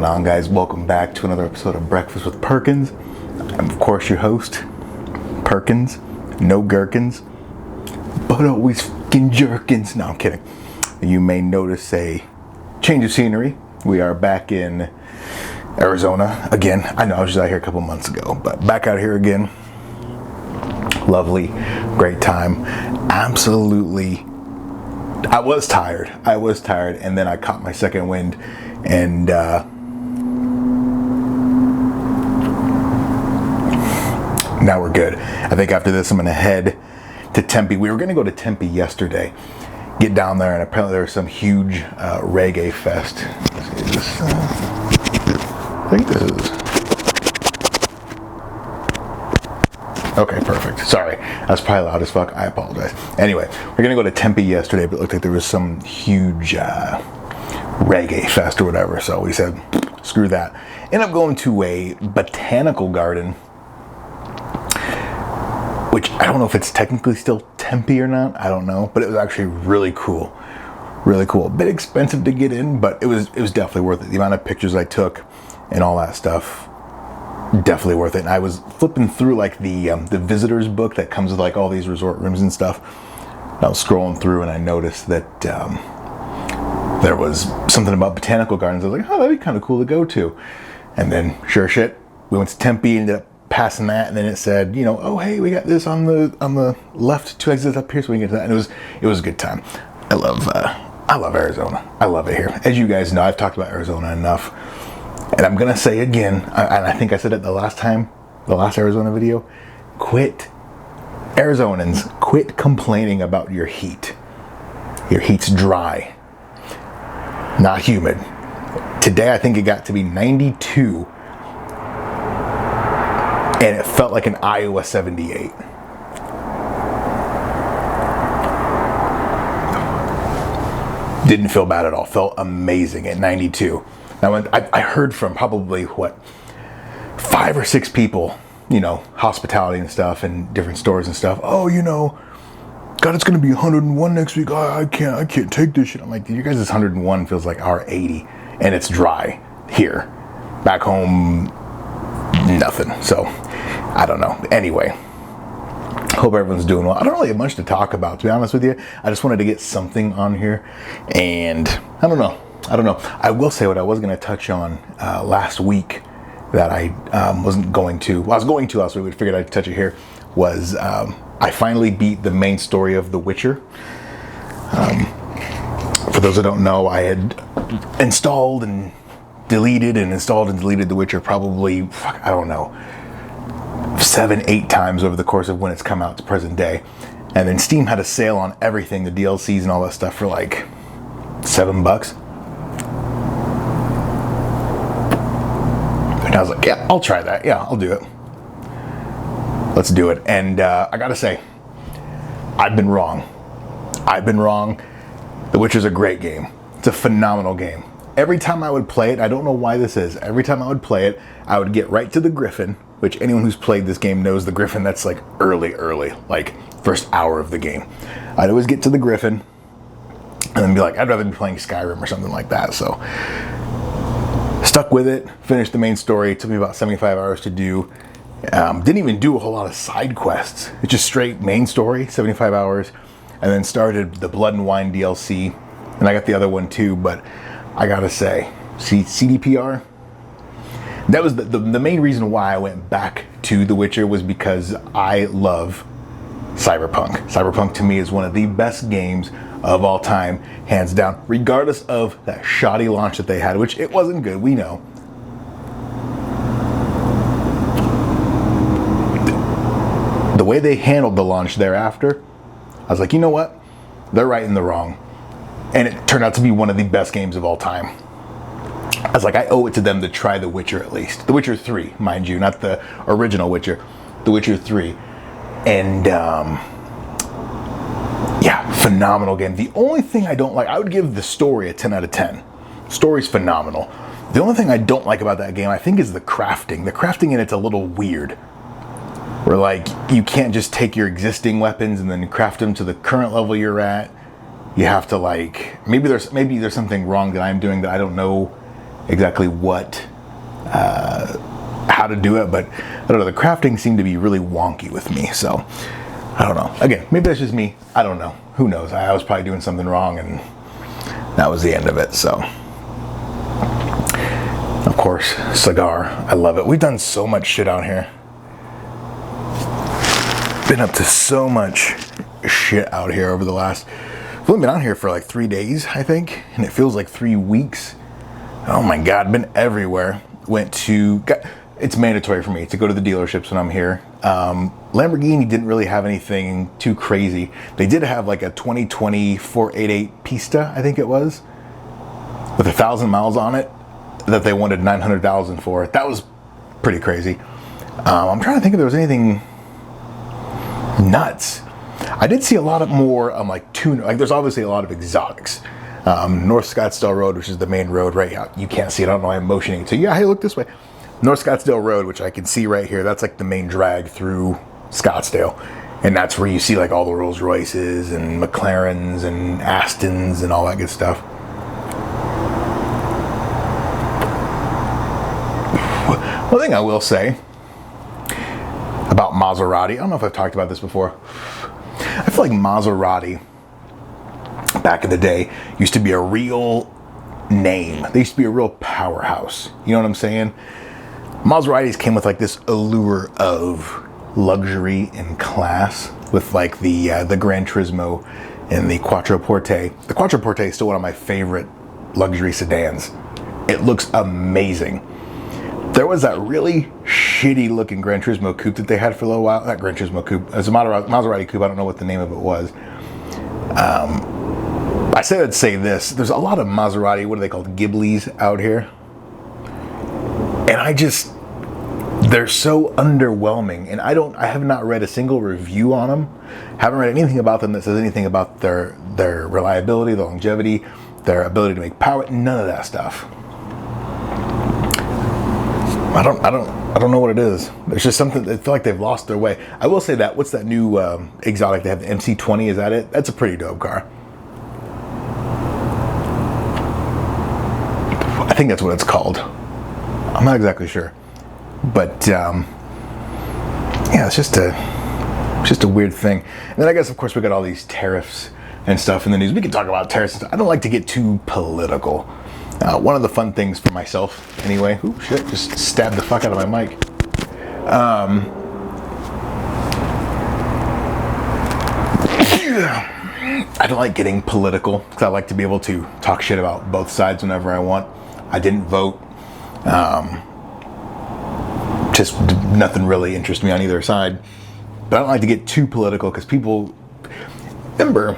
on, guys? Welcome back to another episode of Breakfast with Perkins. I'm, of course, your host, Perkins. No gherkins, but always fucking jerkins. No, I'm kidding. You may notice a change of scenery. We are back in Arizona again. I know I was just out here a couple months ago, but back out here again. Lovely, great time. Absolutely. I was tired, and then I caught my second wind, and now we're good. I think after this I'm gonna head to Tempe. We were gonna go to Tempe yesterday, get down there, and apparently there was some huge reggae fest. I think this is... Okay, perfect. Sorry, that's probably loud as fuck. I apologize. Anyway, we're gonna go to Tempe yesterday, but it looked like there was some huge reggae fest or whatever. So we said, screw that. Ended up going to a botanical garden, which I don't know if it's technically still Tempe or not. I don't know, but it was actually really cool. Really cool. A bit expensive to get in, but it was definitely worth it. The amount of pictures I took and all that stuff. Definitely worth it. And I was flipping through like the visitors book that comes with like all these resort rooms and stuff. I was scrolling through and I noticed that there was something about botanical gardens. I was like, oh, that'd be kind of cool to go to. And then sure shit, we went to Tempe, ended up passing that, and then it said, you know, oh hey, we got this on the left, 2 exits up here, so we can get to that. And it was a good time. I love Arizona. I love it here. As you guys know, I've talked about Arizona enough. And I'm gonna say again, and I think I said it the last Arizona video, Arizonans, quit complaining about your heat. Your heat's dry, not humid. Today I think it got to be 92, and it felt like an Iowa 78. Didn't feel bad at all, felt amazing at 92. Now, I heard from probably, 5 or 6 people, you know, hospitality and stuff and different stores and stuff. Oh, you know, God, it's going to be 101 next week. I can't take this shit. I'm like, you guys, this 101 feels like our 80, and it's dry here. Back home, nothing. So, I don't know. Anyway, hope everyone's doing well. I don't really have much to talk about, to be honest with you. I just wanted to get something on here, and I don't know. I will say what I was going to touch on last week that I wasn't going to. Well, I was going to last week, but figured I'd touch it here. Was I finally beat the main story of The Witcher. For those that don't know, I had installed and deleted The Witcher probably, I don't know, 7-8 times over the course of when it's come out to present day. And then Steam had a sale on everything, the DLCs and all that stuff, for like $7. And I was like, yeah, I'll try that. Yeah, I'll do it. Let's do it. And I gotta say, I've been wrong. The Witcher's a great game. It's a phenomenal game. Every time I would play it, I don't know why this is, every time I would play it, I would get right to the Griffin, which anyone who's played this game knows the Griffin, that's like early, like first hour of the game. I'd always get to the Griffin and then be like, I'd rather be playing Skyrim or something like that. So stuck with it, finished the main story. It took me about 75 hours to do. Didn't even do a whole lot of side quests. It's just straight main story, 75 hours. And then started the Blood and Wine DLC. And I got the other one too, but I gotta say, CDPR, that was the main reason why I went back to The Witcher, was because I love Cyberpunk. Cyberpunk to me is one of the best games of all time, hands down, regardless of that shoddy launch that they had, which it wasn't good, we know. The way they handled the launch thereafter, I was like, you know what? They're right in the wrong. And it turned out to be one of the best games of all time. I was like, I owe it to them to try The Witcher at least. The Witcher 3, mind you, not the original Witcher. The Witcher 3. And, yeah, phenomenal game. The only thing I don't like, I would give the story a 10 out of 10. Story's phenomenal. The only thing I don't like about that game, I think, is the crafting. The crafting in it's a little weird. Where, like, you can't just take your existing weapons and then craft them to the current level you're at. You have to, like, maybe there's something wrong that I'm doing that I don't know exactly how to do it, but I don't know, the crafting seemed to be really wonky with me, so I don't know. Again, maybe that's just me. I don't know. Who knows? I was probably doing something wrong, and that was the end of it, so. Of course, cigar. I love it. We've done so much shit out here. Been up to so much shit out here over the last... We've only been out here for like 3 days, I think, and it feels like 3 weeks. Oh my God, been everywhere. It's mandatory for me to go to the dealerships when I'm here. Lamborghini didn't really have anything too crazy. They did have like a 2020 488 Pista, I think it was, with 1,000 miles on it that they wanted $900,000 for. That was pretty crazy. I'm trying to think if there was anything nuts. I did see a lot of more like there's obviously a lot of exotics. North Scottsdale Road, which is the main road right out. You can't see it. I don't know why I'm motioning to you. Yeah, hey, look this way. North Scottsdale Road, which I can see right here, that's like the main drag through Scottsdale. And that's where you see like all the Rolls Royces and McLarens and Astons and all that good stuff. One thing I will say about Maserati, I don't know if I've talked about this before. I feel like Maserati, back in the day, used to be a real name. They used to be a real powerhouse. You know what I'm saying? Maseratis came with like this allure of luxury and class with like the Gran Turismo and the Quattroporte. The Quattroporte is still one of my favorite luxury sedans. It looks amazing. There was that really shitty looking Gran Turismo coupe that they had for a little while. Not Gran Turismo coupe. It was a Maserati coupe. I don't know what the name of it was. I said I'd say this. There's a lot of Maserati, what are they called? Ghiblis out here. And they're so underwhelming. And I have not read a single review on them. Haven't read anything about them that says anything about their reliability, their longevity, their ability to make power. None of that stuff. I don't know what it is. There's just something, I feel like they've lost their way. I will say that, what's that new exotic they have, the MC20, is that it? That's a pretty dope car. I think that's what it's called. I'm not exactly sure. But, yeah, it's just a weird thing. And then I guess, of course, we got all these tariffs and stuff in the news. We can talk about tariffs and stuff. I don't like to get too political. One of the fun things for myself, anyway, ooh, shit, just stabbed the fuck out of my mic. I don't like getting political because I like to be able to talk shit about both sides whenever I want. I didn't vote. Just nothing really interests me on either side. But I don't like to get too political because people remember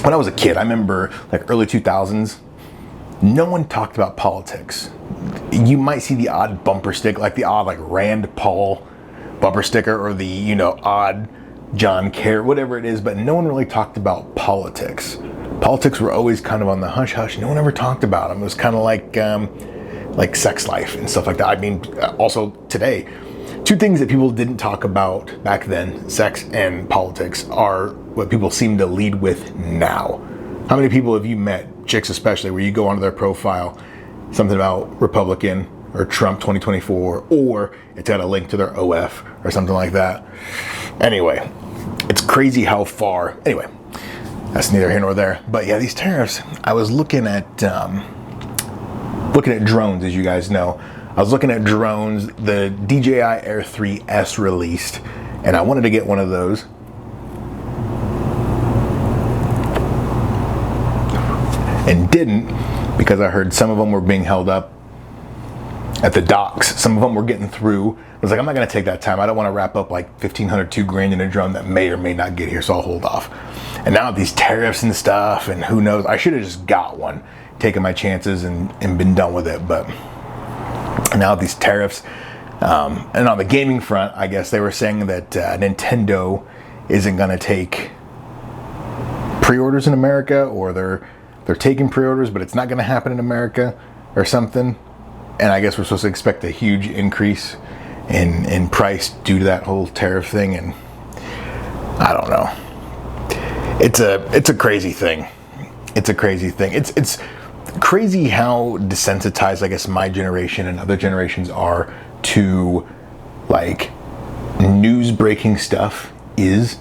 when I was a kid, I remember like early 2000s, no one talked about politics. You might see the odd bumper sticker, like the odd like Rand Paul bumper sticker or the, odd John Kerry, whatever it is, but no one really talked about politics. Politics were always kind of on the hush hush. No one ever talked about them. It was kind of like sex life and stuff like that. I mean, also today, two things that people didn't talk about back then, sex and politics, are what people seem to lead with now. How many people have you met, chicks especially, where you go onto their profile, something about Republican or Trump 2024, or it's got a link to their OF or something like that. Anyway, it's crazy how far. Anyway, that's neither here nor there. But yeah, these tariffs. I was looking at drones, as you guys know. I was looking at drones. The DJI Air 3S released, and I wanted to get one of those. And didn't, because I heard some of them were being held up at the docks. Some of them were getting through. I was like, I'm not going to take that time. I don't want to wrap up like $1,500, $2,000 in a drone that may or may not get here, so I'll hold off. And now these tariffs and stuff, and who knows, I should have just got one, taken my chances and been done with it. But now these tariffs, and on the gaming front, I guess they were saying that Nintendo isn't going to take pre-orders in America, or they're taking pre-orders, but it's not going to happen in America or something. And I guess we're supposed to expect a huge increase in price due to that whole tariff thing. And I don't know. It's a crazy thing. It's a crazy thing. It's crazy how desensitized, I guess, my generation and other generations are to like news breaking stuff is.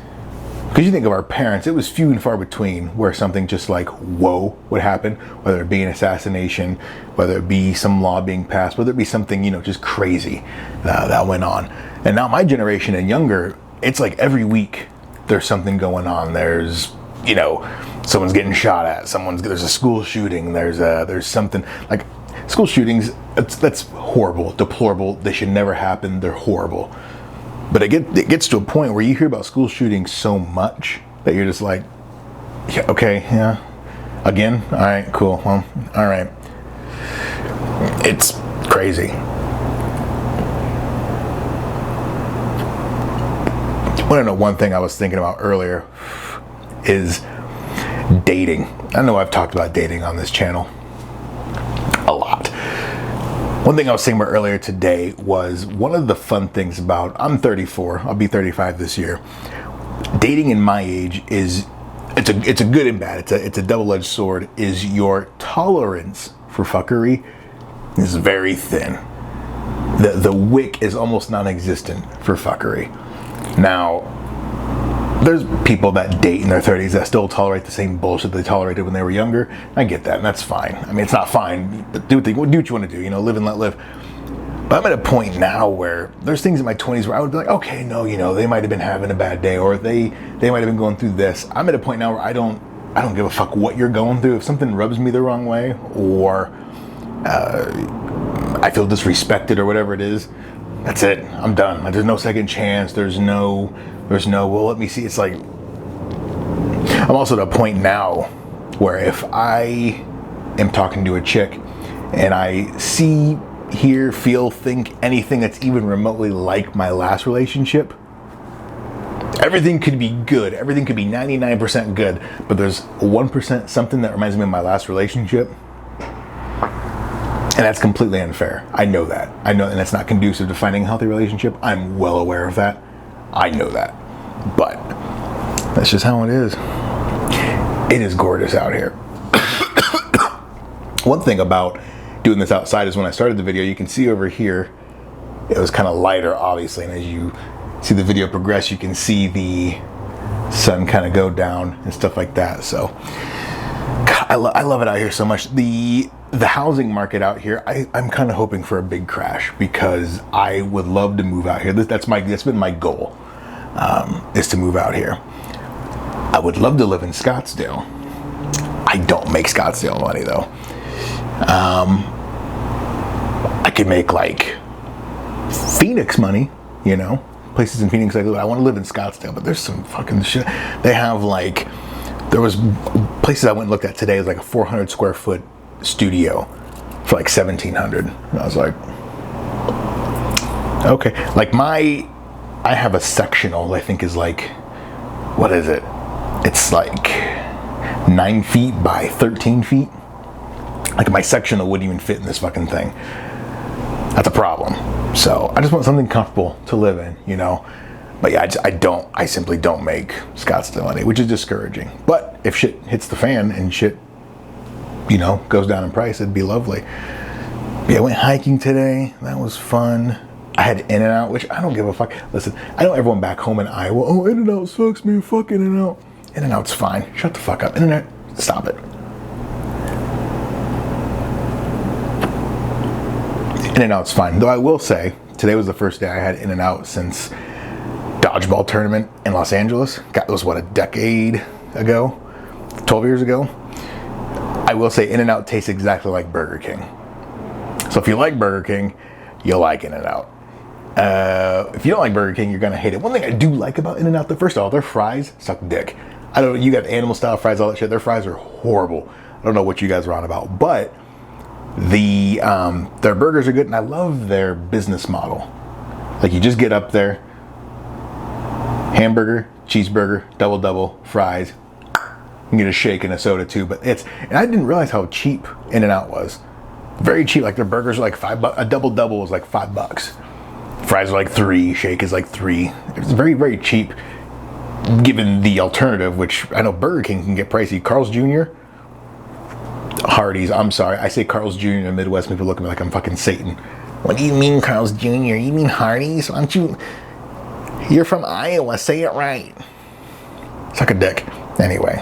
Because you think of our parents, it was few and far between where something just like, whoa, would happen, whether it be an assassination, whether it be some law being passed, whether it be something, you know, just crazy that went on. And now my generation and younger, it's like every week there's something going on. There's, you know, someone's getting shot at, there's a school shooting, there's something like school shootings. That's horrible, deplorable. They should never happen. They're horrible. But it gets to a point where you hear about school shootings so much that you're just like, yeah, okay, yeah, again, all right, cool, well, all right. It's crazy. I want to know one thing I was thinking about earlier is dating. I know I've talked about dating on this channel a lot. One thing I was thinking about earlier today was one of the fun things about, I'm 34, I'll be 35 this year. Dating in my age it's a good and bad, it's a double-edged sword, is your tolerance for fuckery is very thin. The wick is almost non-existent for fuckery. Now, there's people that date in their 30s that still tolerate the same bullshit they tolerated when they were younger. I get that, and that's fine. I mean, it's not fine, but do what you want to do, you know, live and let live. But I'm at a point now where there's things in my 20s where I would be like, okay, no, you know, they might have been having a bad day, or they might have been going through this. I'm at a point now where I don't give a fuck what you're going through. If something rubs me the wrong way, or I feel disrespected or whatever it is, that's it. I'm done. Like, there's no second chance. There's no, well, let me see. It's like, I'm also at a point now where if I am talking to a chick and I see, hear, feel, think anything that's even remotely like my last relationship, everything could be good. Everything could be 99% good, but there's 1% something that reminds me of my last relationship. And that's completely unfair. I know that. I know, and that's not conducive to finding a healthy relationship. I'm well aware of that. I know that. But that's just how it is. It is gorgeous out here. One thing about doing this outside is when I started the video, you can see over here, it was kind of lighter, obviously. And as you see the video progress, you can see the sun kind of go down and stuff like that. So God, I love it out here so much. The housing market out here, I'm kind of hoping for a big crash, because I would love to move out here. That's been my goal, is to move out here. I would love to live in Scottsdale. I don't make Scottsdale money though. I could make like Phoenix money, you know, places in Phoenix. I want to live in Scottsdale, but there's some fucking shit. They have like, there was places I went and looked at today, it was like a 400 square foot studio for like $1,700. And I was like, okay. Like I have a sectional, I think is like, what is it? It's like 9 feet by 13 feet. Like my sectional wouldn't even fit in this fucking thing. That's a problem. So I just want something comfortable to live in, you know? But yeah, I simply don't make Scottsdale money, which is discouraging. But if shit hits the fan and shit, you know, goes down in price, it'd be lovely. Yeah, I went hiking today. That was fun. I had In-N-Out, which I don't give a fuck. Listen, I know everyone back home in Iowa, oh, In-N-Out sucks, man, fuck In-N-Out. In-N-Out's fine. Shut the fuck up. In-N-Out, stop it. In-N-Out's fine. Though I will say, today was the first day I had In-N-Out since dodgeball tournament in Los Angeles. That was, what, a decade ago? 12 years ago? I will say In-N-Out tastes exactly like Burger King. So if you like Burger King, you'll like In-N-Out. If you don't like Burger King, you're gonna hate it. One thing I do like about In-N-Out, first of all, their fries suck dick. I don't know, you got animal style fries, all that shit. Their fries are horrible. I don't know what you guys are on about, but their burgers are good, and I love their business model. Like, you just get up there, hamburger, cheeseburger, double, fries. You can get a shake and a soda too, but and I didn't realize how cheap In-N-Out was. Very cheap. Like, their burgers are like $5. A double was like $5. Fries are like $3. Shake is like $3. It's very, very cheap, given the alternative, which I know Burger King can get pricey. Carl's Jr., Hardee's. I'm sorry. I say Carl's Jr. in the Midwest. People look at me like I'm fucking Satan. What do you mean, Carl's Jr.? You mean Hardee's? Aren't you? You're from Iowa. Say it right. Suck a dick. Anyway,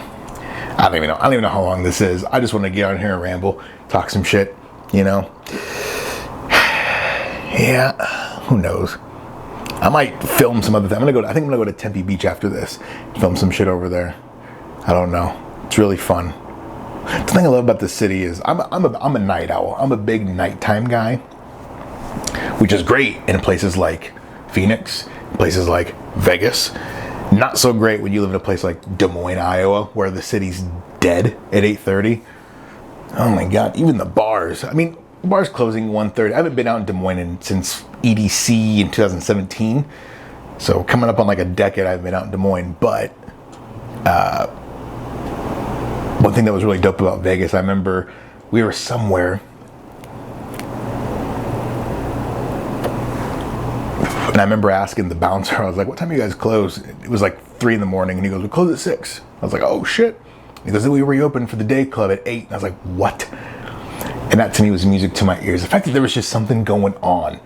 I don't even know how long this is. I just want to get on here and ramble, talk some shit. You know. Yeah. Who knows? I might film some other thing. I think I'm gonna go to Tempe Beach after this. Film some shit over there. I don't know. It's really fun. The thing I love about the city is I'm a night owl. I'm a big nighttime guy, which is great in places like Phoenix, places like Vegas. Not so great when you live in a place like Des Moines, Iowa, where the city's dead at 8:30. Oh my God, even the bars. I mean, the bar's closing 1:30. I haven't been out in Des Moines since EDC in 2017. So coming up on like a decade, I haven't been out in Des Moines. But one thing that was really dope about Vegas, I remember we were somewhere and I remember asking the bouncer, I was like, what time do you guys close? It was like 3 in the morning and he goes, we close at 6. I was like, oh shit. He goes, we reopened for the day club at 8. And I was like, what? And that to me was music to my ears. The fact that there was just something going on,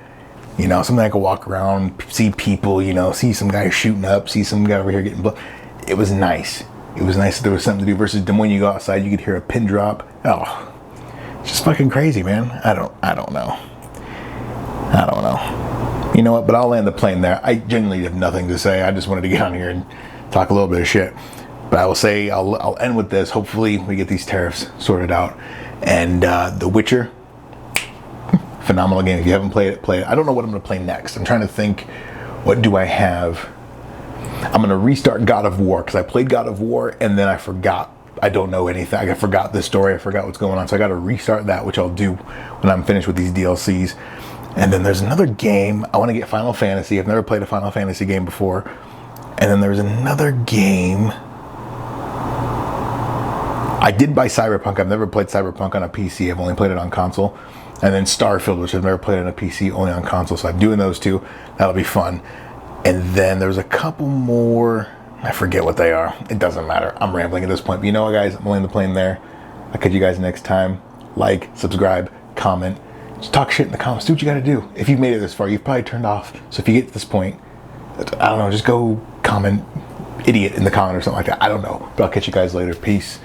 you know, something I could walk around, see people, you know, see some guy shooting up, see some guy over here getting blood. It was nice. It was nice that there was something to do versus Des Moines. You go outside, you could hear a pin drop. Oh, it's just fucking crazy, man. I don't know. You know what? But I'll land the plane there. I genuinely have nothing to say. I just wanted to get on here and talk a little bit of shit. But I will say, I'll end with this. Hopefully we get these tariffs sorted out. And The Witcher, phenomenal game. If you haven't played it, play it. I don't know what I'm going to play next. I'm trying to think, what do I have? I'm going to restart God of War because I played God of War and then I forgot. I don't know anything. I forgot the story. I forgot what's going on. So I got to restart that, which I'll do when I'm finished with these DLCs. And then there's another game. I want to get Final Fantasy. I've never played a Final Fantasy game before. And then there's another game. I did buy Cyberpunk. I've never played Cyberpunk on a PC. I've only played it on console. And then Starfield, which I've never played on a PC, only on console. So I'm doing those two. That'll be fun. And then there's a couple more. I forget what they are. It doesn't matter. I'm rambling at this point. But you know what, guys? I'm landing the plane there. I'll catch you guys next time. Like, subscribe, comment. Just talk shit in the comments. Do what you got to do. If you've made it this far, you've probably turned off. So if you get to this point, I don't know, just go comment idiot in the comment or something like that. I don't know. But I'll catch you guys later. Peace.